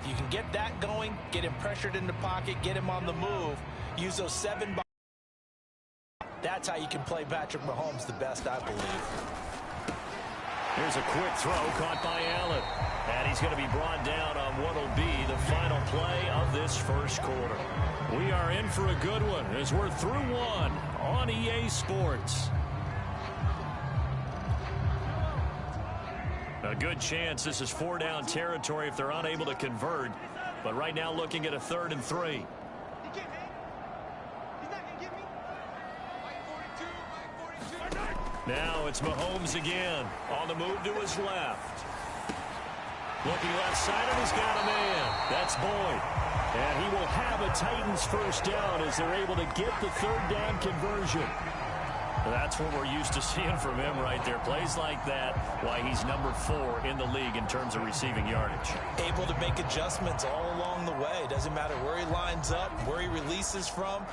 you can get that going, get him pressured in the pocket, get him on the move, use those 7 by. That's how you can play Patrick Mahomes the best, I believe. Here's a quick throw caught by Allen. And he's going to be brought down on what will be the final play of this first quarter. We are in for a good one as we're through one on EA Sports. A good chance this is 4-down territory if they're unable to convert. But right now looking at a 3rd and 3. Now it's Mahomes again on the move to his left. Looking left side, and he's got a man. That's Boyd. And he will have a Titans first down as they're able to get the 3rd down conversion. That's what we're used to seeing from him right there. Plays like that, why he's number 4 in the league in terms of receiving yardage. Able to make adjustments all along the way. Doesn't matter where he lines up, where he releases from.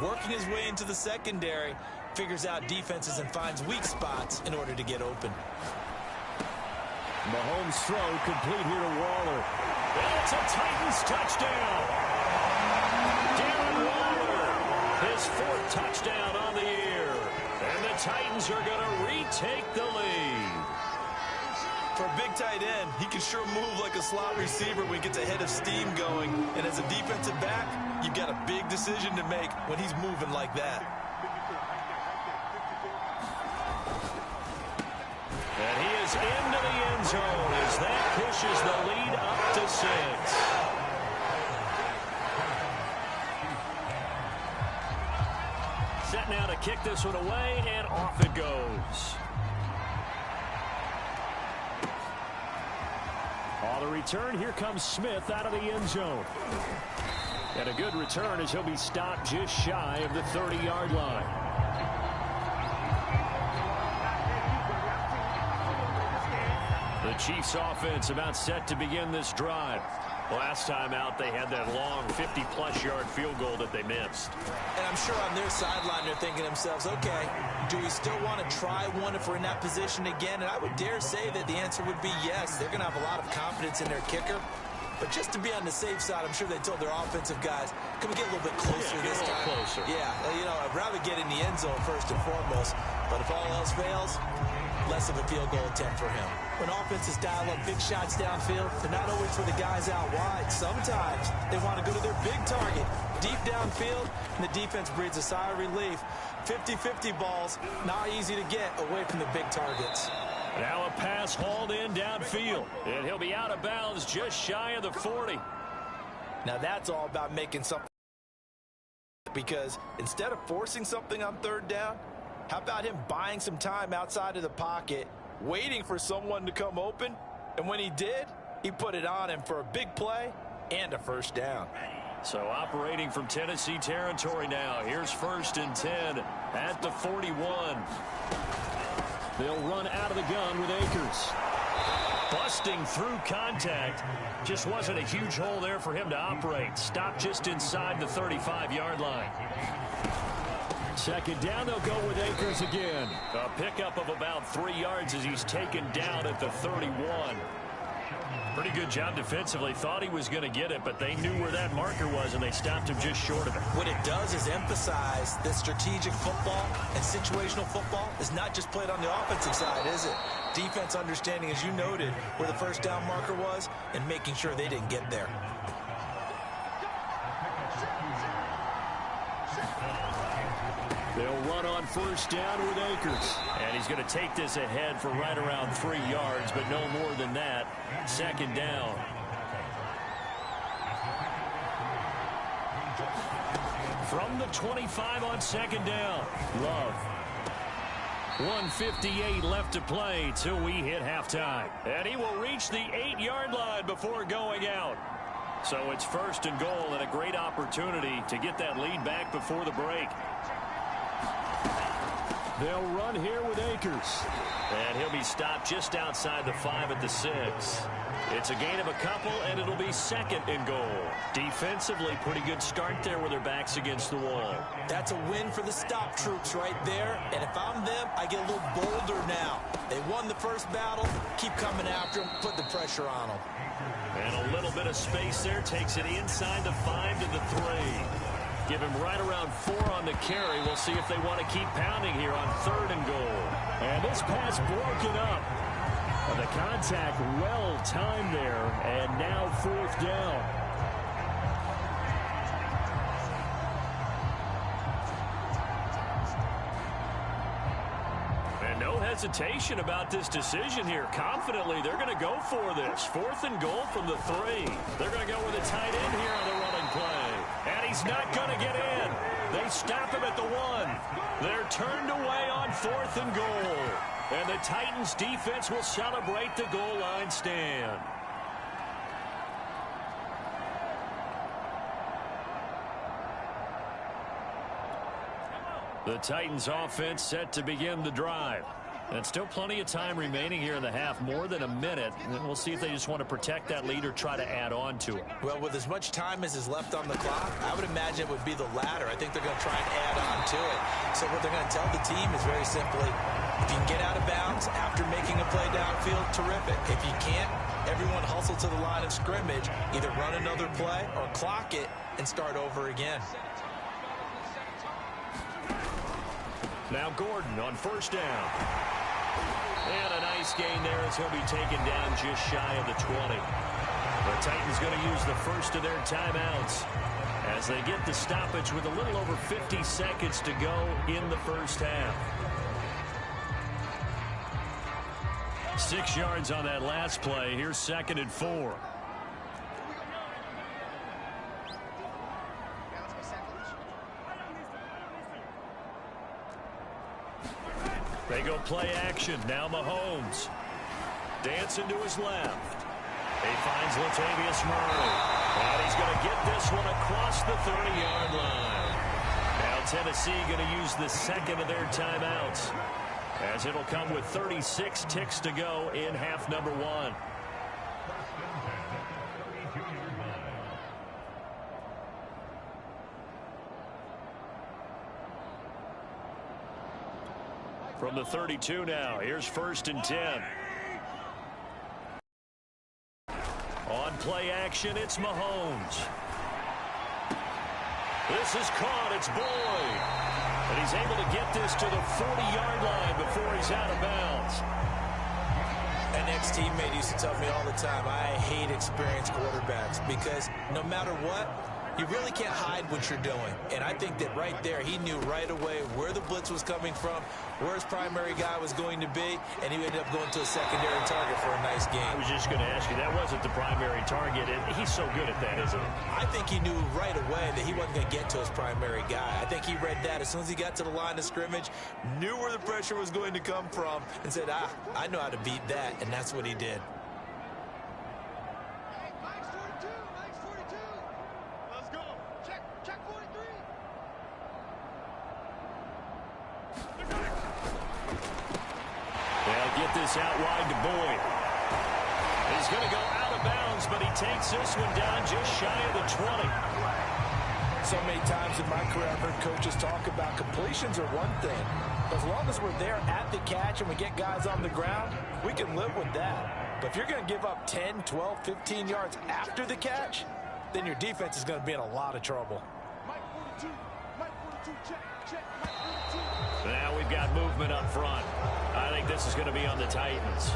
Working his way into the secondary. Figures out defenses and finds weak spots in order to get open. Mahomes' throw complete here to Waller. And it's a Titans touchdown. Darren Waller, his 4th touchdown on the year. And the Titans are going to retake the lead. For a big tight end, he can sure move like a slot receiver when he gets a head of steam going. And as a defensive back, you've got a big decision to make when he's moving like that. And he is into the end zone as that pushes the lead up to 6. Set now to kick this one away, and off it goes. On the return, here comes Smith out of the end zone. And a good return as he'll be stopped just shy of the 30-yard line. The Chiefs offense about set to begin this drive. Last time out, they had that long 50-plus yard field goal that they missed. And I'm sure on their sideline, they're thinking to themselves, okay, do we still want to try one if we're in that position again? And I would dare say that the answer would be yes. They're going to have a lot of confidence in their kicker. But just to be on the safe side, I'm sure they told their offensive guys, can we get a little bit closer this time? Closer. Yeah, you know, I'd rather get in the end zone first and foremost. But if all else fails, less of a field goal attempt for him. When offenses dial up big shots downfield, they're not always for the guys out wide. Sometimes they want to go to their big target, deep downfield, and the defense breathes a sigh of relief. 50-50 balls, not easy to get away from the big targets. Now a pass hauled in downfield, and he'll be out of bounds just shy of the 40. Now that's all about making something, because instead of forcing something on 3rd down, how about him buying some time outside of the pocket, waiting for someone to come open, and when he did, he put it on him for a big play and a first down. So operating from Tennessee territory now. Here's 1st and 10 at the 41. They'll run out of the gun with Akers. Busting through contact. Just wasn't a huge hole there for him to operate. Stopped just inside the 35-yard line. 2nd down, they'll go with Akers again. A pickup of about 3 yards as he's taken down at the 31. Pretty good job defensively. Thought he was going to get it, but they knew where that marker was, and they stopped him just short of it. What it does is emphasize that strategic football and situational football is not just played on the offensive side, is it? Defense understanding, as you noted, where the first down marker was and making sure they didn't get there. They'll run on 1st down with Akers. And he's going to take this ahead for right around 3 yards, but no more than that. 2nd down. From the 25 on 2nd down. Love. 1:58 left to play till we hit halftime. And he will reach the 8-yard line before going out. So it's 1st and goal, and a great opportunity to get that lead back before the break. They'll run here with Akers. And he'll be stopped just outside the 5 at the 6. It's a gain of a couple, and it'll be 2nd and goal. Defensively, pretty good start there with their backs against the wall. That's a win for the stop troops right there. And if I'm them, I get a little bolder now. They won the first battle. Keep coming after them. Put the pressure on them. And a little bit of space there. Takes it inside the 5 to the 3. Give him right around 4 on the carry. We'll see if they want to keep pounding here on 3rd and goal. And this pass broken up. The contact well timed there. And now 4th down. No hesitation about this decision here. Confidently, they're going to go for this. 4th and goal from the 3. They're going to go with a tight end here on the running play. And he's not going to get in. They stop him at the 1. They're turned away on 4th and goal. And the Titans defense will celebrate the goal line stand. The Titans offense set to begin the drive. And still plenty of time remaining here in the half, more than a minute. And we'll see if they just want to protect that lead or try to add on to it. Well, with as much time as is left on the clock, I would imagine it would be the latter. I think they're going to try and add on to it. So what they're going to tell the team is very simply, if you can get out of bounds after making a play downfield, terrific. If you can't, everyone hustle to the line of scrimmage, either run another play or clock it and start over again. Now Gordon on 1st down. And a nice gain there as he'll be taken down just shy of the 20. The Titans going to use the first of their timeouts as they get the stoppage with a little over 50 seconds to go in the first half. 6 yards on that last play. Here's 2nd and 4. They go play action. Now Mahomes. Dancing to his left. He finds Latavius Murray. And he's going to get this one across the 30-yard line. Now Tennessee going to use the 2nd of their timeouts, as it'll come with 36 ticks to go in half number 1. From the 32 now, here's 1st and 10. On play action, it's Mahomes. This is caught, it's Boyd. And he's able to get this to the 40-yard line before he's out of bounds. An ex-teammate used to tell me all the time, I hate experienced quarterbacks because no matter what, you really can't hide what you're doing. And I think that right there, he knew right away where the blitz was coming from, where his primary guy was going to be, and he ended up going to a secondary target for a nice game. I was just going to ask you, that wasn't the primary target. He's so good at that, isn't he? I think he knew right away that he wasn't going to get to his primary guy. I think he read that as soon as he got to the line of scrimmage, knew where the pressure was going to come from, and said, I know how to beat that, and that's what he did. This out wide to Boyd. He's going to go out of bounds, but he takes this one down just shy of the 20. So many times in my career, I've heard coaches talk about completions are one thing. But as long as we're there at the catch and we get guys on the ground, we can live with that. But if you're going to give up 10, 12, 15 yards after the catch, then your defense is going to be in a lot of trouble. Now we've got movement up front. I think this is going to be on the Titans.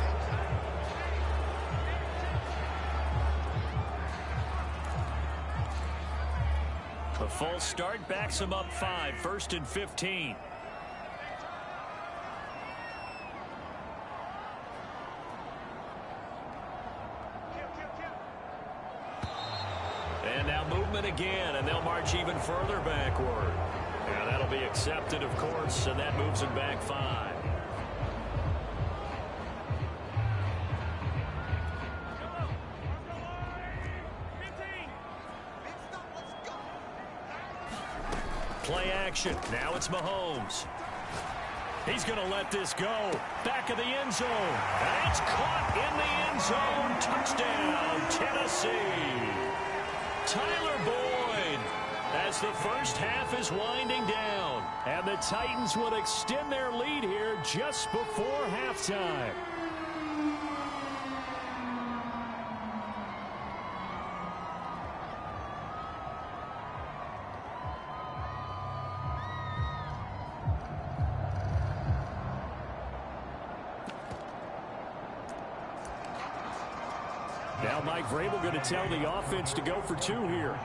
A false start backs him up 5, 1st and 15. And now movement again, and they'll march even further backward. Yeah, that'll be accepted, of course, and that moves him back 5. Play action. Now it's Mahomes. He's going to let this go. Back of the end zone. And it's caught in the end zone. Touchdown, Tennessee. Tyler Boyd, as the first half is winding down. And the Titans will extend their lead here just before halftime. Now Mike Vrabel going to tell the offense to go for 2 here.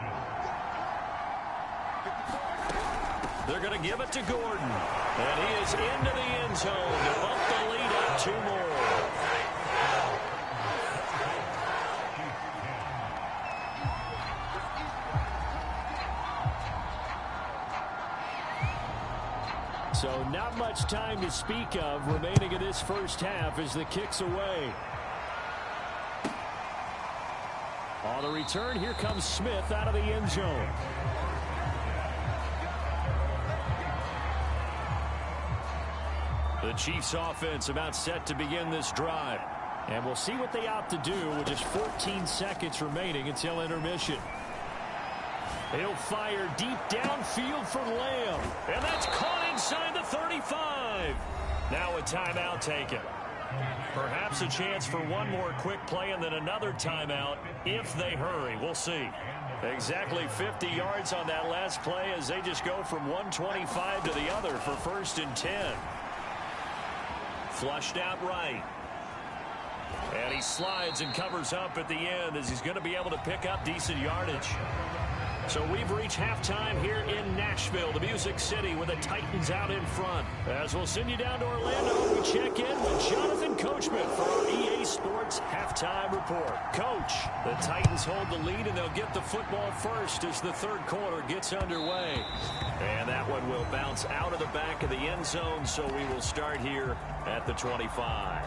They're going to give it to Gordon. And he is into the end zone to bump the lead up 2 more. So not much time to speak of remaining in this first half as the kick's away. On the return, here comes Smith out of the end zone. The Chiefs offense about set to begin this drive. And we'll see what they opt to do with just 14 seconds remaining until intermission. He'll fire deep downfield for Lamb. And that's caught inside the 35. Now a timeout taken. Perhaps a chance for one more quick play and then another timeout if they hurry. We'll see. Exactly 50 yards on that last play as they just go from 125 to the other for 1st and 10. Flushed out right. And he slides and covers up at the end as he's going to be able to pick up decent yardage. So we've reached halftime here in Nashville, the Music City, with the Titans out in front. As we'll send you down to Orlando, we check in with Jonathan Coachman for our EA Sports Halftime Report. Coach, the Titans hold the lead, and they'll get the football first as the 3rd quarter gets underway. And that one will bounce out of the back of the end zone, so we will start here at the 25.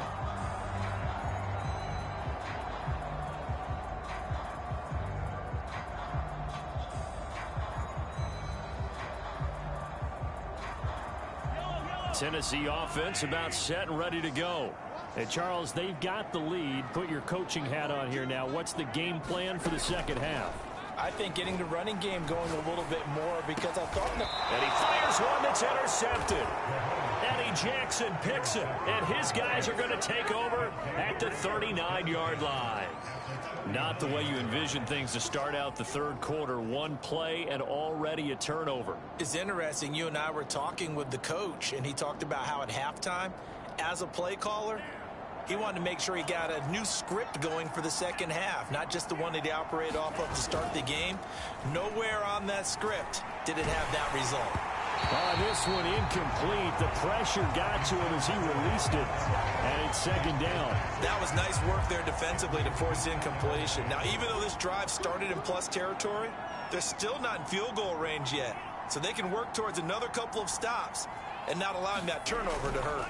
Tennessee offense about set and ready to go. And Charles, they've got the lead. Put your coaching hat on here now. What's the game plan for the second half? I think getting the running game going a little bit more because I thought... And he fires one that's intercepted. Eddie Jackson picks it. And his guys are going to take over at the 39-yard line. Not the way you envision things to start out the 3rd quarter. One play and already a turnover. It's interesting. You and I were talking with the coach, and he talked about how at halftime, as a play caller, he wanted to make sure he got a new script going for the second half, not just the one that he operated off of to start the game. Nowhere on that script did it have that result. This one incomplete. The pressure got to him as he released it. And it's 2nd down. That was nice work there defensively to force incompletion. Now, even though this drive started in plus territory, they're still not in field goal range yet. So they can work towards another couple of stops and not allowing that turnover to hurt.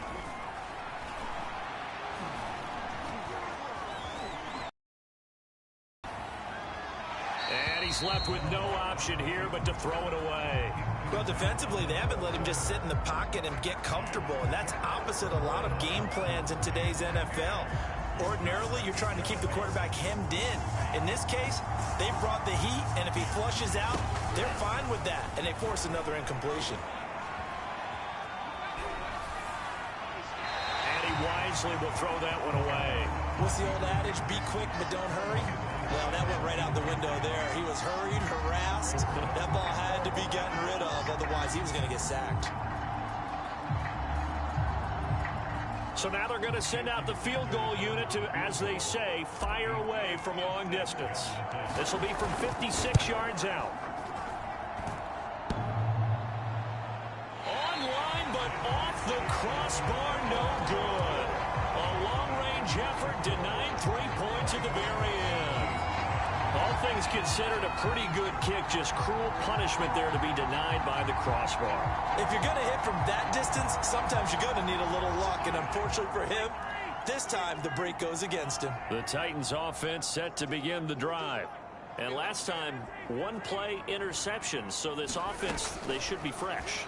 And he's left with no option here but to throw it away. Well, defensively, they haven't let him just sit in the pocket and get comfortable, and that's opposite a lot of game plans in today's NFL. Ordinarily, you're trying to keep the quarterback hemmed in. In this case, they brought the heat, and if he flushes out, they're fine with that, and they force another incompletion. And he wisely will throw that one away. What's the old adage? Be quick, but don't hurry. Well, that went right out the window there. He was hurried, harassed. That ball had to be gotten rid of, otherwise he was going to get sacked. So now they're going to send out the field goal unit to, as they say, fire away from long distance. This will be from 56 yards out. Online, but off the crossbar, no good. A long-range effort denying 3 points at the very end. All things considered, a pretty good kick, just cruel punishment there to be denied by the crossbar. If you're going to hit from that distance, sometimes you're going to need a little luck, and unfortunately for him, this time the break goes against him. The Titans offense set to begin the drive. And last time, one play interception, so this offense, they should be fresh.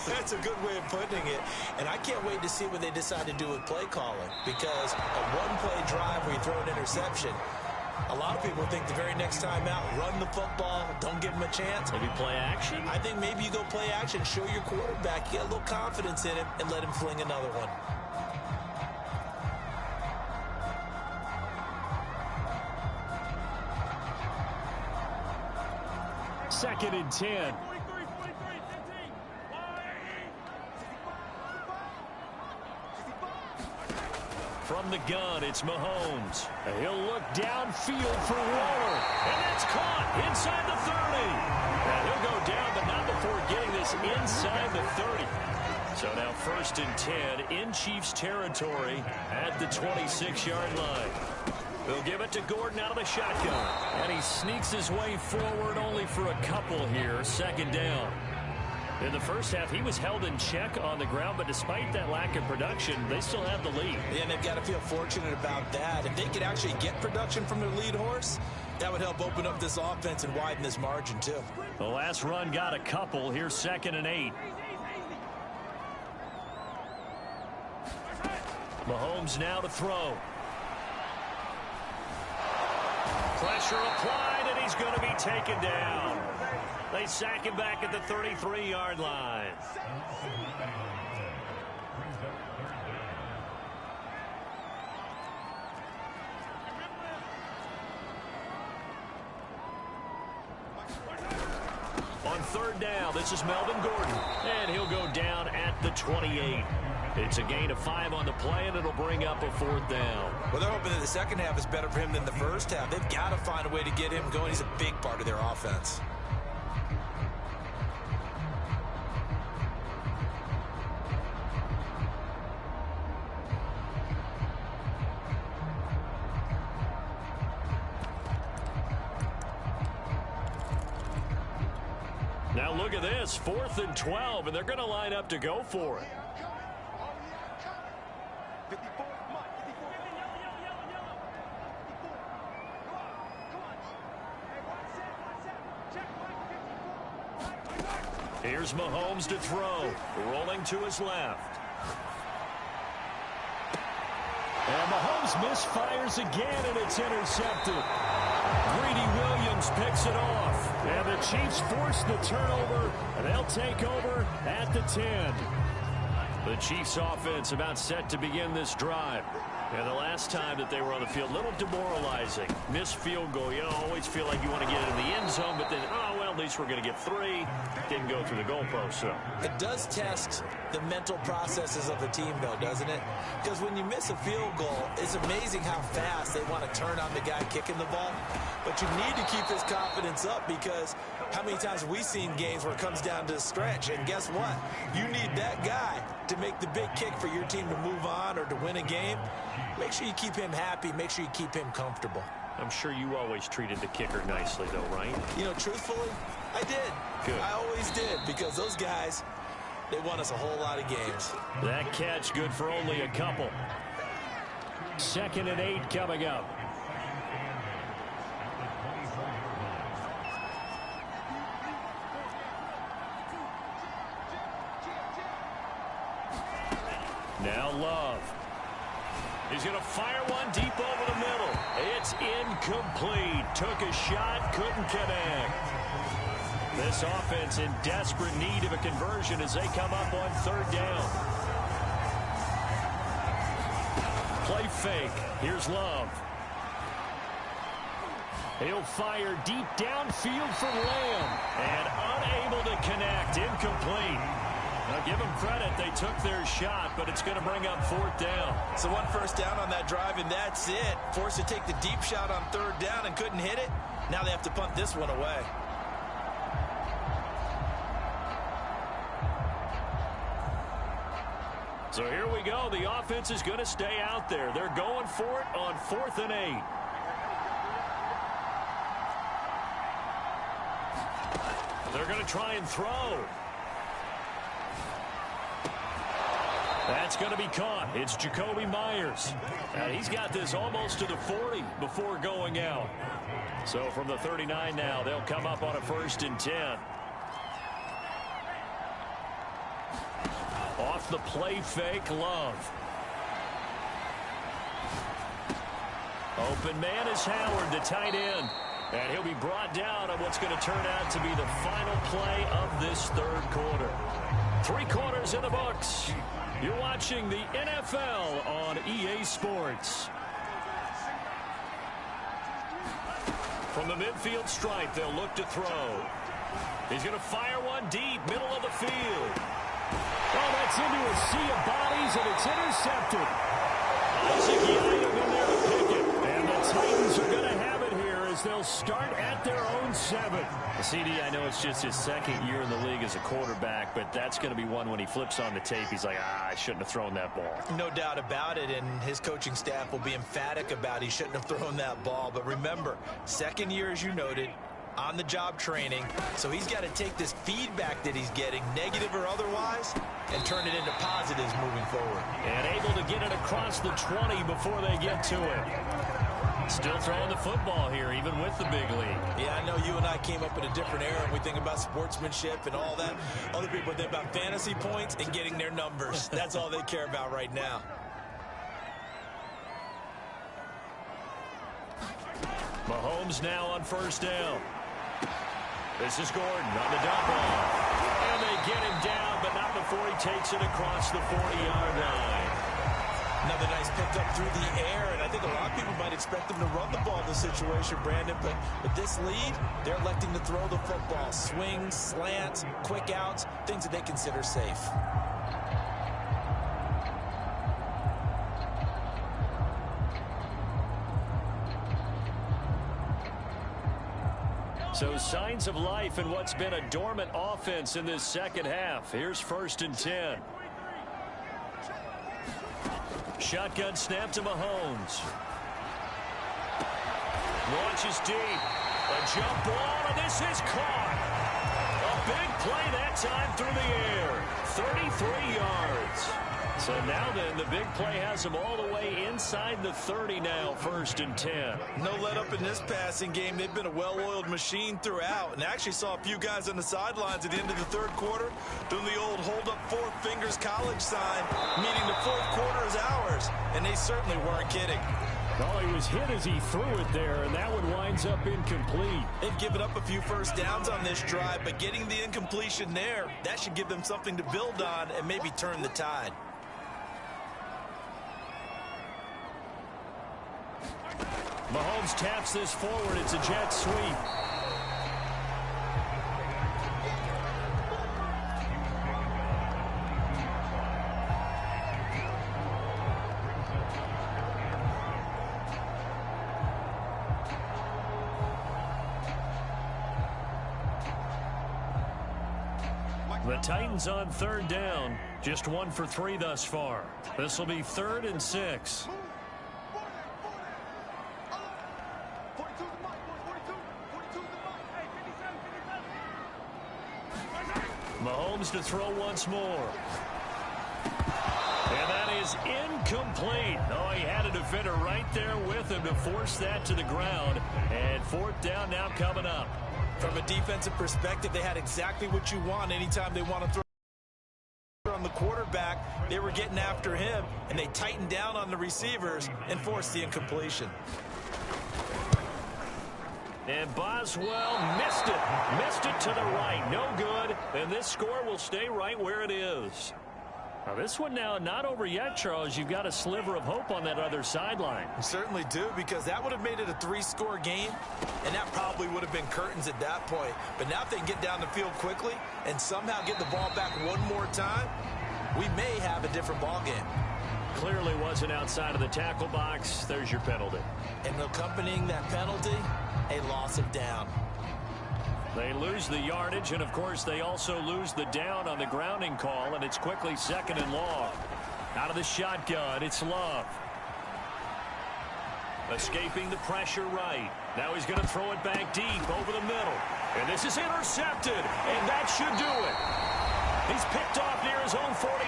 That's a good way of putting it. And I can't wait to see what they decide to do with play calling, because a one-play drive where you throw an interception, a lot of people think the very next time out, run the football, don't give him a chance. Maybe play action? I think maybe you go play action, show your quarterback, get a little confidence in him, and let him fling another one. Second and 10. From the gun, it's Mahomes. He'll look downfield for Waller. And that's caught inside the 30. And he'll go down, but not before getting this inside the 30. So now 1st and 10 in Chiefs territory at the 26-yard line. They'll give it to Gordon out of the shotgun. And he sneaks his way forward only for a couple here. 2nd down. In the first half, he was held in check on the ground, but despite that lack of production, they still have the lead. Yeah, and they've got to feel fortunate about that. If they could actually get production from their lead horse, that would help open up this offense and widen this margin, too. The last run got a couple. Here's 2nd and 8. Mahomes now to throw. Pressure applied, and he's going to be taken down. They sack him back at the 33-yard line. On 3rd down, this is Melvin Gordon, and he'll go down at the 28. It's a gain of 5 on the play, and it'll bring up a 4th down. Well, they're hoping that the second half is better for him than the first half. They've got to find a way to get him going. He's a big part of their offense. Now look at this, 4th and 12, and they're going to line up to go for it. Here's Mahomes to throw, rolling to his left. And Mahomes misfires again, and it's intercepted. Greedy Williams picks it off. And the Chiefs force the turnover, and they'll take over at the 10. The Chiefs offense about set to begin this drive. And the last time that they were on the field, a little demoralizing. Missed field goal. You always feel like you want to get it in the end zone, but then, oh, well, at least we're going to get 3. Didn't go through the goalpost, so. It does test the mental processes of the team, though, doesn't it? Because when you miss a field goal, it's amazing how fast they want to turn on the guy kicking the ball. But you need to keep his confidence up, because how many times have we seen games where it comes down to a stretch? And guess what? You need that guy to make the big kick for your team to move on or to win a game. Make sure you keep him happy. Make sure you keep him comfortable. I'm sure you always treated the kicker nicely, though, right? You know, truthfully, I did. Good. I always did, because those guys, they won us a whole lot of games. That catch good for only a couple. 2nd and 8 coming up. Now Love. He's going to fire one deep over the middle. It's incomplete. Took a shot, couldn't connect. This offense in desperate need of a conversion as they come up on 3rd down. Play fake. Here's Love. He'll fire deep downfield for Lamb. And unable to connect. Incomplete. Now, give them credit. They took their shot, but it's going to bring up 4th down. So 1 first down on that drive, and that's it. Forced to take the deep shot on 3rd down and couldn't hit it. Now they have to punt this one away. So here we go. The offense is going to stay out there. They're going for it on 4th and 8. They're going to try and throw. That's going to be caught. It's Jacoby Myers. And he's got this almost to the 40 before going out. So from the 39 now, they'll come up on a 1st and 10. Off the play fake, Love. Open man is Howard, the tight end. And he'll be brought down on what's going to turn out to be the final play of this 3rd quarter. 3 quarters in the books. You're watching the NFL on EA Sports. From the midfield stripe, they'll look to throw. He's going to fire one deep, middle of the field. Oh, that's into a sea of bodies, and it's intercepted. Ezekiel in there to pick it. And the Titans are going to have it here as they'll start at their own 7. CD, I know it's just his second year in the league as a quarterback, but that's going to be one when he flips on the tape. He's like, I shouldn't have thrown that ball. No doubt about it, and his coaching staff will be emphatic about he shouldn't have thrown that ball. But remember, second year, as you noted, on-the-job training, so he's got to take this feedback that he's getting, negative or otherwise, and turn it into positives moving forward. And able to get it across the 20 before they get to it. Still throwing the football here, even with the big league. Yeah, I know you and I came up in a different era, and we think about sportsmanship and all that. Other people think about fantasy points and getting their numbers. That's all they care about right now. Mahomes now on first down. This is Gordon on the dump off. And they get him down, but not before he takes it across the 40-yard line. Another nice pick up through the air, and I think a lot of people might expect them to run the ball in this situation, Brandon, but with this lead, they're electing to throw the football. Swings, slants, quick outs, things that they consider safe. So signs of life in what's been a dormant offense in this second half. Here's 1st and 10. Shotgun snap to Mahomes. Launches deep. A jump ball, and this is caught. A big play that time through the air. 33 yards. So now then, the big play has him all the way inside the 30 now, 1st and 10. No let up in this passing game. They've been a well-oiled machine throughout, and actually saw a few guys on the sidelines at the end of the 3rd quarter doing the old hold up 4 fingers college sign, meaning the 4th quarter is ours, and they certainly weren't kidding. Oh, he was hit as he threw it there, and that one winds up incomplete. They've given up a few first downs on this drive, but getting the incompletion there, that should give them something to build on and maybe turn the tide. Mahomes taps this forward. It's a jet sweep. The Titans on 3rd down. Just 1 for 3 thus far. This will be 3rd and 6. Mahomes to throw once more. And that is incomplete. Oh, he had a defender right there with him to force that to the ground. And 4th down now coming up. From a defensive perspective, they had exactly what you want anytime they want to throw on the quarterback. They were getting after him, and they tightened down on the receivers and forced the incompletion. And Boswell missed it. Missed it to the right. No good. And this score will stay right where it is. Now this one now not over yet, Charles. You've got a sliver of hope on that other sideline. You certainly do, because that would have made it a 3-score game, and that probably would have been curtains at that point. But now if they can get down the field quickly and somehow get the ball back one more time, we may have a different ball game. Clearly wasn't outside of the tackle box. There's your penalty. And accompanying that penalty, a loss of down. They lose the yardage, and of course they also lose the down on the grounding call, and it's quickly 2nd and long. Out of the shotgun, it's Love. Escaping the pressure right. Now he's going to throw it back deep over the middle. And this is intercepted, and that should do it. He's picked off near his own 48,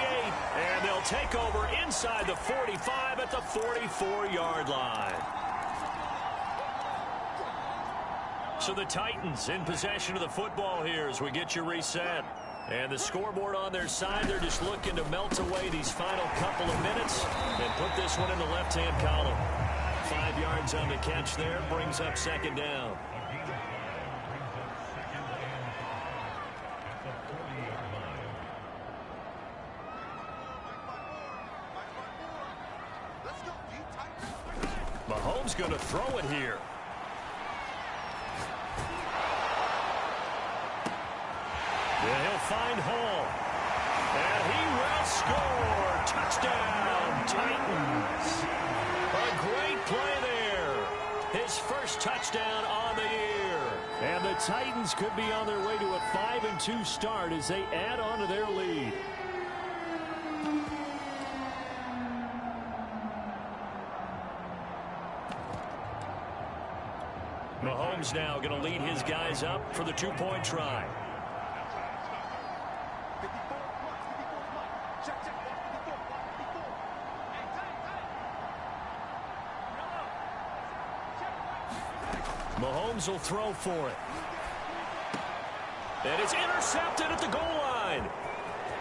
and they'll take over inside the 45 at the 44-yard line. So the Titans in possession of the football here as we get you reset. And the scoreboard on their side, they're just looking to melt away these final couple of minutes and put this one in the left-hand column. 5 yards on the catch there, brings up 2nd down. Mahomes going to throw it here. And he'll find Hall. And he will score. Touchdown, Titans. Titans could be on their way to a 5-2 start as they add on to their lead. Mahomes now going to lead his guys up for the two-point try. Mahomes will throw for it. And it's intercepted at the goal line.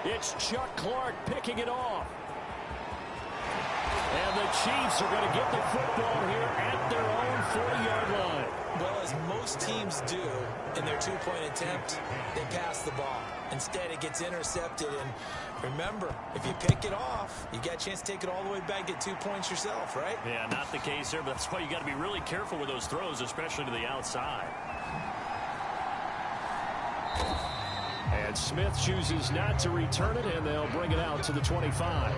It's Chuck Clark picking it off. And the Chiefs are going to get the football here at their own 40-yard line. Well, as most teams do in their two-point attempt, they pass the ball. Instead, it gets intercepted. And remember, if you pick it off, you got a chance to take it all the way back, get 2 points yourself, right? Yeah, not the case there, but that's why you got to be really careful with those throws, especially to the outside. And Smith chooses not to return it, and they'll bring it out to the 25.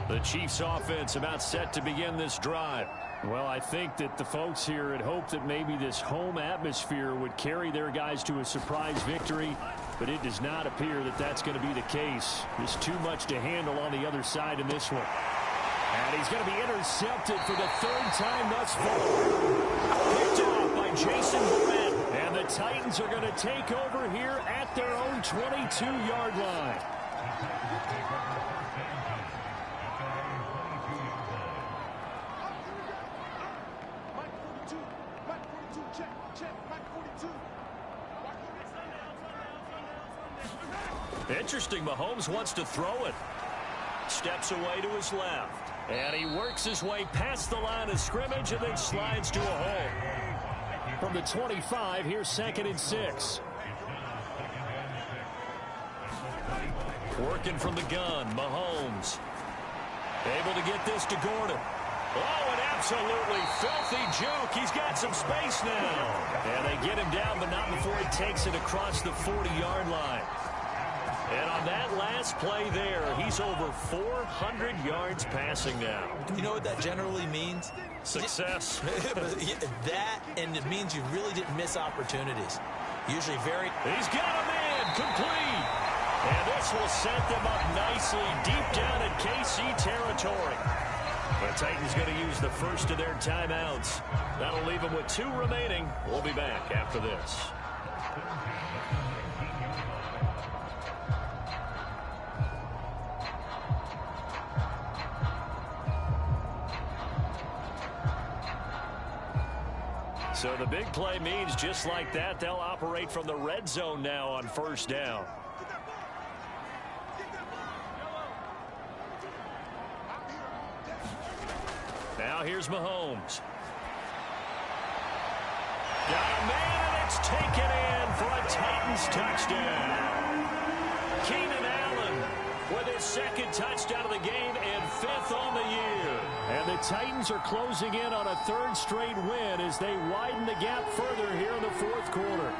The Chiefs offense about set to begin this drive. Well, I think that the folks here had hoped that maybe this home atmosphere would carry their guys to a surprise victory, but it does not appear that that's going to be the case. There's too much to handle on the other side in this one. And he's going to be intercepted for the third time thus far. Picked off by Jason Verrett. And the Titans are going to take over here at their own 22-yard line. Interesting, Mahomes wants to throw it. Steps away to his left. And he works his way past the line of scrimmage and then slides to a hole. From the 25, here's 2nd and 6. Working from the gun, Mahomes. Able to get this to Gordon. Oh, an absolutely filthy juke. He's got some space now. And they get him down, but not before he takes it across the 40-yard line. And on that last play there, he's over 400 yards passing now. You know what that generally means? Success. That, and it means you really didn't miss opportunities. Usually very... He's got a man complete. And this will set them up nicely deep down in KC territory. The Titans going to use the first of their timeouts. That'll leave them with 2 remaining. We'll be back after this. So the big play means just like that, they'll operate from the red zone now on first down. Now here's Mahomes. Got a man, and it's taken in for a Titans touchdown. Keenan Allen with his 2nd touchdown of the game and 5th on the year. And the Titans are closing in on a 3rd straight win as they widen the gap further here in the 4th quarter.